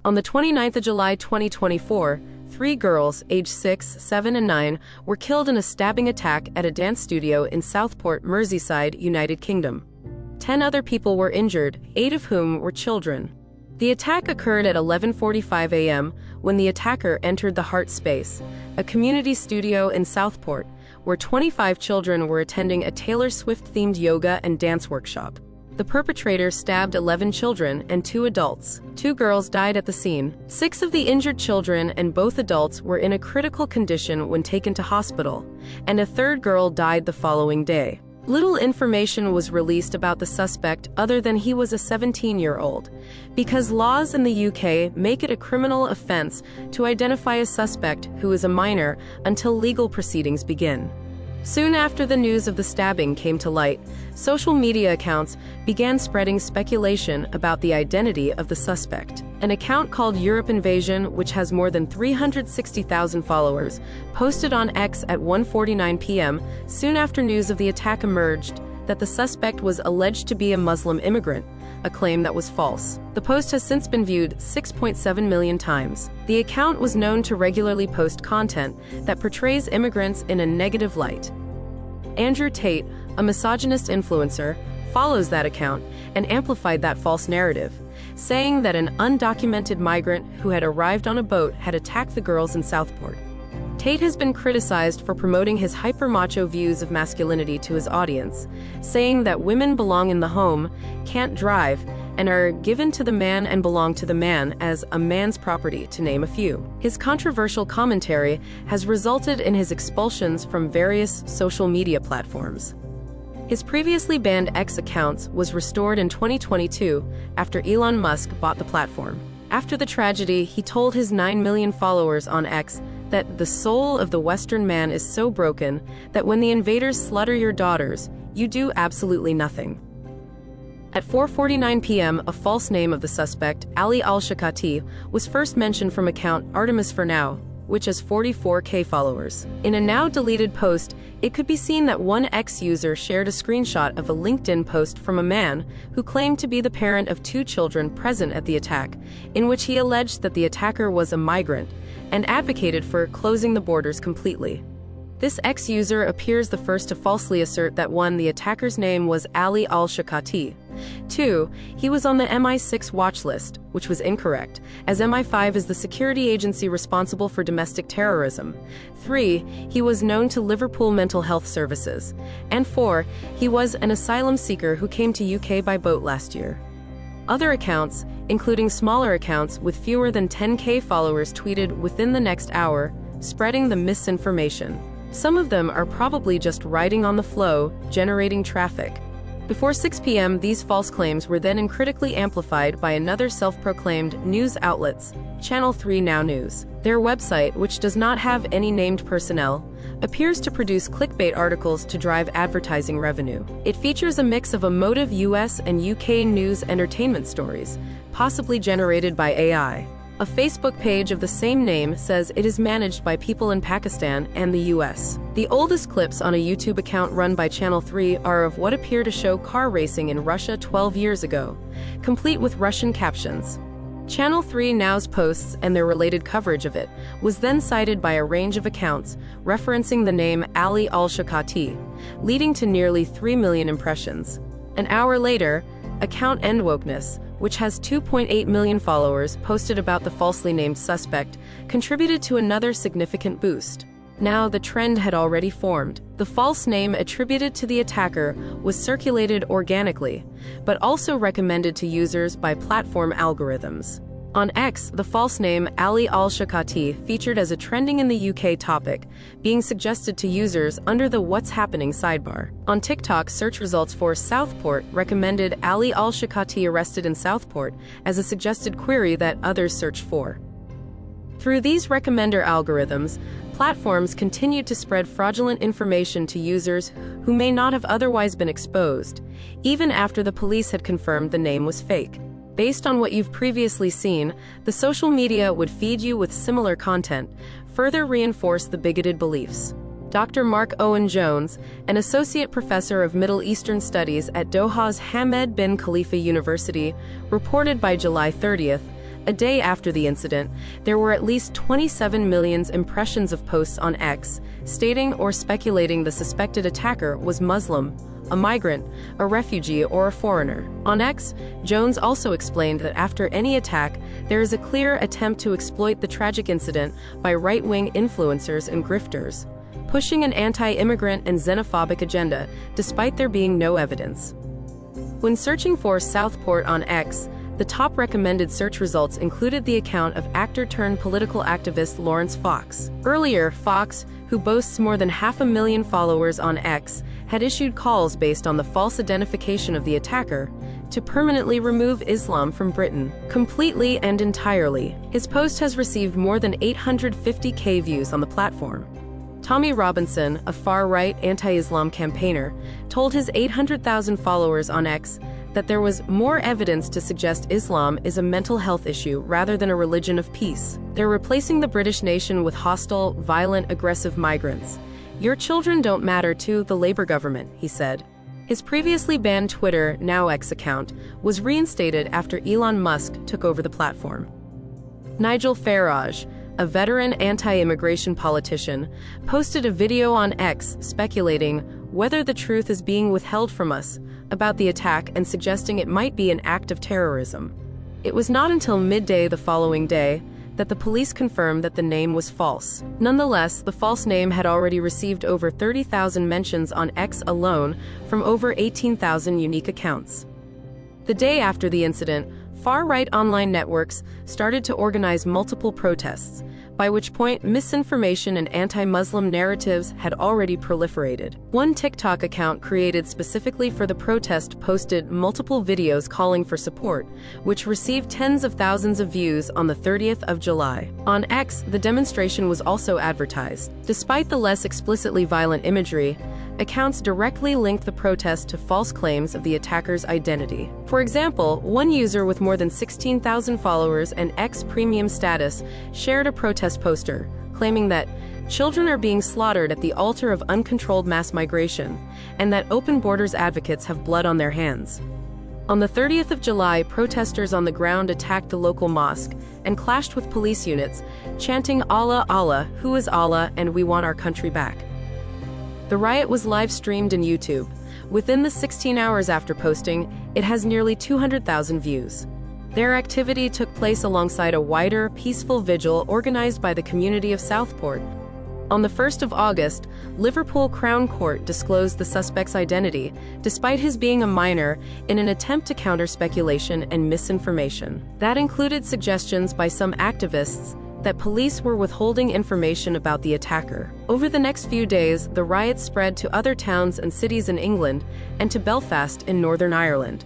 On the 29th of July 2024, 3 girls, aged 6, 7, and 9, were killed in a stabbing attack at a dance studio in Southport, Merseyside, United Kingdom. 10 other people were injured, 8 of whom were children. The attack occurred at 11:45 a.m. when the attacker entered the Heart Space, a community studio in Southport, where 25 children were attending a Taylor Swift-themed yoga and dance workshop. The perpetrator stabbed 11 children and 2 adults. 2 girls died at the scene. 6 of the injured children and both adults were in a critical condition when taken to hospital, and a 3rd girl died the following day. Little information was released about the suspect other than he was a 17-year-old, because laws in the UK make it a criminal offense to identify a suspect who is a minor until legal proceedings begin. Soon after the news of the stabbing came to light, social media accounts began spreading speculation about the identity of the suspect. An account called Europe Invasion, which has more than 360,000 followers, posted on X at 1:49 p.m. soon after news of the attack emerged that the suspect was alleged to be a Muslim immigrant, a claim that was false. The post has since been viewed 6.7 million times. The account was known to regularly post content that portrays immigrants in a negative light. Andrew Tate, a misogynist influencer, follows that account and amplified that false narrative, saying that an undocumented migrant who had arrived on a boat had attacked the girls in Southport. Tate has been criticized for promoting his hyper-macho views of masculinity to his audience, saying that women belong in the home, can't drive, and are given to the man and belong to the man as a man's property, to name a few. His controversial commentary has resulted in his expulsions from various social media platforms. His previously banned X accounts was restored in 2022 after Elon Musk bought the platform. After the tragedy, he told his 9 million followers on X that the soul of the Western man is so broken that when the invaders slaughter your daughters, you do absolutely nothing. At 4:49 p.m., a false name of the suspect, Ali Al-Shakati, was first mentioned from account Artemis for Now, which has 44K followers. In a now-deleted post, it could be seen that one X user shared a screenshot of a LinkedIn post from a man who claimed to be the parent of 2 children present at the attack, in which he alleged that the attacker was a migrant, and advocated for closing the borders completely. This X user appears the first to falsely assert that 1. The attacker's name was Ali Al-Shakati. 2. He was on the MI6 watch list, which was incorrect, as MI5 is the security agency responsible for domestic terrorism. 3. He was known to Liverpool Mental Health Services. And 4. He was an asylum seeker who came to UK by boat last year. Other accounts, including smaller accounts with fewer than 10K followers, tweeted within the next hour, spreading the misinformation. Some of them are probably just riding on the flow, generating traffic. Before 6 p.m., these false claims were then critically amplified by another self-proclaimed news outlets, Channel 3 Now News. Their website, which does not have any named personnel, appears to produce clickbait articles to drive advertising revenue. It features a mix of emotive US and UK news entertainment stories, possibly generated by AI. A Facebook page of the same name says it is managed by people in Pakistan and the US. The oldest clips on a YouTube account run by Channel 3 are of what appear to show car racing in Russia 12 years ago, complete with Russian captions. Channel 3 Now's posts and their related coverage of it was then cited by a range of accounts referencing the name Ali Al-Shakati, leading to nearly 3 million impressions. An hour later, account Endwokeness, which has 2.8 million followers, posted about the falsely named suspect, contributed to another significant boost. Now, the trend had already formed. The false name attributed to the attacker was circulated organically, but also recommended to users by platform algorithms. On X, the false name Ali Al-Shakati featured as a trending in the UK topic, being suggested to users under the What's Happening sidebar. On TikTok, search results for Southport recommended Ali Al-Shakati arrested in Southport as a suggested query that others searched for. Through these recommender algorithms, platforms continued to spread fraudulent information to users who may not have otherwise been exposed, even after the police had confirmed the name was fake. Based on what you've previously seen, the social media would feed you with similar content, further reinforce the bigoted beliefs. Dr. Mark Owen Jones, an associate professor of Middle Eastern Studies at Doha's Hamad bin Khalifa University, reported by July 30th A day after the incident, there were at least 27 million impressions of posts on X, stating or speculating the suspected attacker was Muslim, a migrant, a refugee, or a foreigner. On X, Jones also explained that after any attack, there is a clear attempt to exploit the tragic incident by right-wing influencers and grifters, pushing an anti-immigrant and xenophobic agenda, despite there being no evidence. When searching for Southport on X, the top recommended search results included the account of actor-turned-political activist Lawrence Fox. Earlier, Fox, who boasts more than 500,000 followers on X, had issued calls based on the false identification of the attacker to permanently remove Islam from Britain, completely and entirely. His post has received more than 850,000 views on the platform. Tommy Robinson, a far-right anti-Islam campaigner, told his 800,000 followers on X that there was more evidence to suggest Islam is a mental health issue rather than a religion of peace. They're replacing the British nation with hostile, violent, aggressive migrants. Your children don't matter to the Labour government, he said. His previously banned Twitter, now X account, was reinstated after Elon Musk took over the platform. Nigel Farage, a veteran anti-immigration politician, posted a video on X speculating whether the truth is being withheld from us about the attack and suggesting it might be an act of terrorism. It was not until midday the following day that the police confirmed that the name was false. Nonetheless, the false name had already received over 30,000 mentions on X alone from over 18,000 unique accounts. The day after the incident, far-right online networks started to organize multiple protests, by which point misinformation and anti-Muslim narratives had already proliferated. One TikTok account created specifically for the protest posted multiple videos calling for support, which received tens of thousands of views on the 30th of July. On X, the demonstration was also advertised. Despite the less explicitly violent imagery, accounts directly linked the protest to false claims of the attacker's identity. For example, one user with more than 16,000 followers and X premium status shared a protest poster, claiming that children are being slaughtered at the altar of uncontrolled mass migration, and that open borders advocates have blood on their hands. On the 30th of July, protesters on the ground attacked the local mosque and clashed with police units, chanting "Allah, Allah, who is Allah, and we want our country back." The riot was live-streamed on YouTube. Within the 16 hours after posting, it has nearly 200,000 views. Their activity took place alongside a wider, peaceful vigil organized by the community of Southport. On the 1st of August, Liverpool Crown Court disclosed the suspect's identity, despite his being a minor, in an attempt to counter speculation and misinformation. That included suggestions by some activists that police were withholding information about the attacker. Over the next few days, the riots spread to other towns and cities in England and to Belfast in Northern Ireland.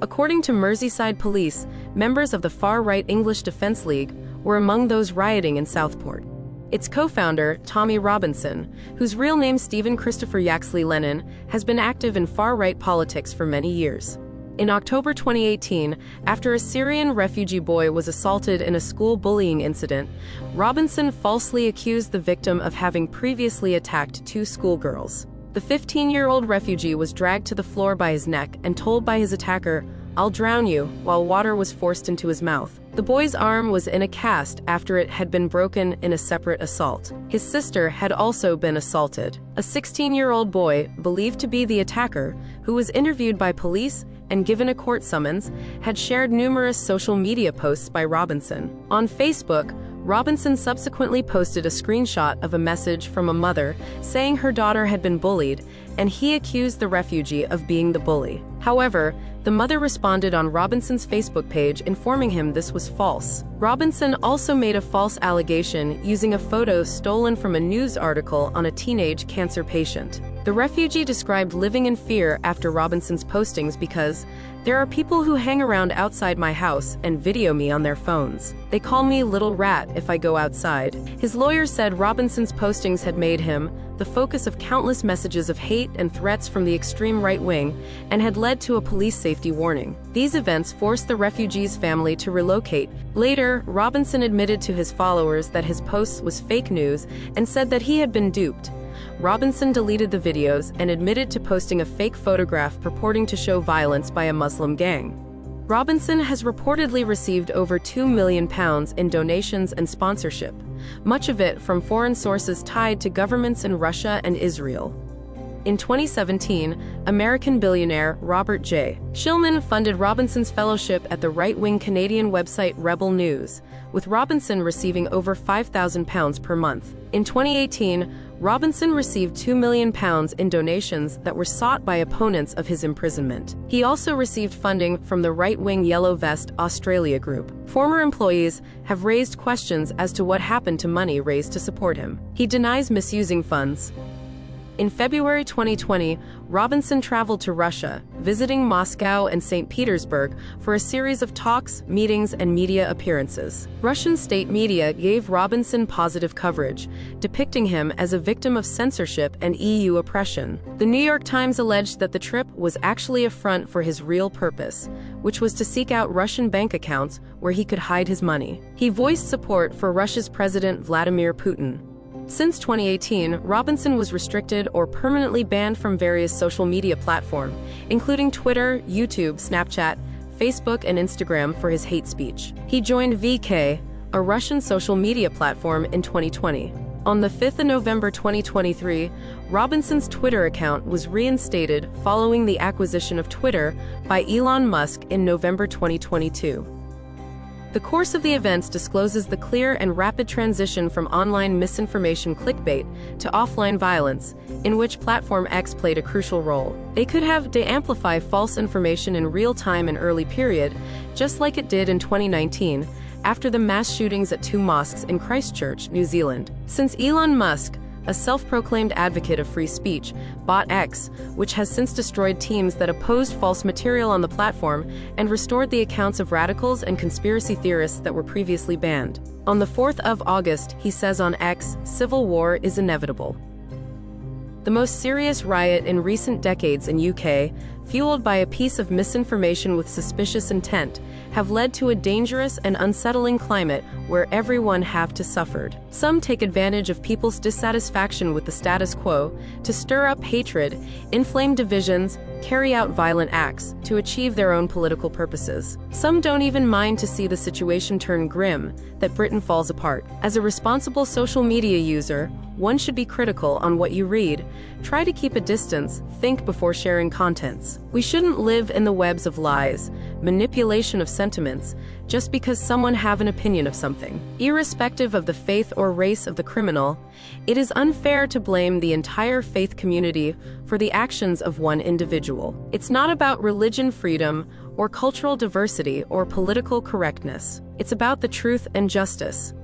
According to Merseyside police, members of the far-right English Defence League were among those rioting in Southport. Its co-founder, Tommy Robinson, whose real name Stephen Christopher Yaxley Lennon, has been active in far-right politics for many years. In October 2018, after a Syrian refugee boy was assaulted in a school bullying incident, Robinson falsely accused the victim of having previously attacked two schoolgirls. The 15-year-old refugee was dragged to the floor by his neck and told by his attacker, "I'll drown you," while water was forced into his mouth. The boy's arm was in a cast after it had been broken in a separate assault. His sister had also been assaulted. A 16-year-old boy, believed to be the attacker, who was interviewed by police and given a court summons, had shared numerous social media posts by Robinson. On Facebook, Robinson subsequently posted a screenshot of a message from a mother saying her daughter had been bullied, and he accused the refugee of being the bully. However, the mother responded on Robinson's Facebook page informing him this was false. Robinson also made a false allegation using a photo stolen from a news article on a teenage cancer patient. The refugee described living in fear after Robinson's postings because there are people who hang around outside my house and video me on their phones. They call me Little Rat if I go outside. His lawyer said Robinson's postings had made him the focus of countless messages of hate and threats from the extreme right wing and had led to a police safety warning. These events forced the refugee's family to relocate. Later, Robinson admitted to his followers that his posts was fake news and said that he had been duped. Robinson deleted the videos and admitted to posting a fake photograph purporting to show violence by a Muslim gang. Robinson has reportedly received over £2 million in donations and sponsorship, much of it from foreign sources tied to governments in Russia and Israel. In 2017, American billionaire Robert J. Shillman funded Robinson's fellowship at the right-wing Canadian website Rebel News, with Robinson receiving over £5,000 per month. In 2018, Robinson received £2 million in donations that were sought by opponents of his imprisonment. He also received funding from the right-wing Yellow Vest Australia group. Former employees have raised questions as to what happened to money raised to support him. He denies misusing funds. In February 2020, Robinson traveled to Russia, visiting Moscow and St. Petersburg for a series of talks, meetings, and media appearances. Russian state media gave Robinson positive coverage, depicting him as a victim of censorship and EU oppression. The New York Times alleged that the trip was actually a front for his real purpose, which was to seek out Russian bank accounts where he could hide his money. He voiced support for Russia's President Vladimir Putin. Since 2018, Robinson was restricted or permanently banned from various social media platforms, including Twitter, YouTube, Snapchat, Facebook, and Instagram for his hate speech. He joined VK, a Russian social media platform, in 2020. On the 5th of November 2023, Robinson's Twitter account was reinstated following the acquisition of Twitter by Elon Musk in November 2022. The course of the events discloses the clear and rapid transition from online misinformation clickbait to offline violence, in which Platform X played a crucial role. They could have to amplify false information in real time and early period, just like it did in 2019, after the mass shootings at 2 mosques in Christchurch, New Zealand. Since Elon Musk, a self-proclaimed advocate of free speech, bought X, which has since destroyed teams that opposed false material on the platform and restored the accounts of radicals and conspiracy theorists that were previously banned. On the 4th of August, he says on X, "Civil war is inevitable." The most serious riot in recent decades in UK, fueled by a piece of misinformation with suspicious intent, have led to a dangerous and unsettling climate where everyone have to suffered. Some take advantage of people's dissatisfaction with the status quo to stir up hatred, inflame divisions, carry out violent acts to achieve their own political purposes. Some don't even mind to see the situation turn grim, that Britain falls apart. As a responsible social media user, one should be critical on what you read, try to keep a distance, think before sharing contents. We shouldn't live in the webs of lies, manipulation of sentiments, just because someone have an opinion of something. Irrespective of the faith or race of the criminal, it is unfair to blame the entire faith community for the actions of one individual. It's not about religion freedom or cultural diversity or political correctness. It's about the truth and justice.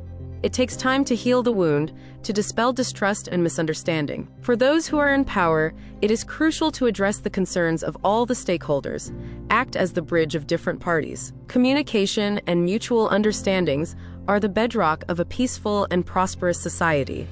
It takes time to heal the wound, to dispel distrust and misunderstanding. For those who are in power, it is crucial to address the concerns of all the stakeholders, act as the bridge of different parties. Communication and mutual understandings are the bedrock of a peaceful and prosperous society.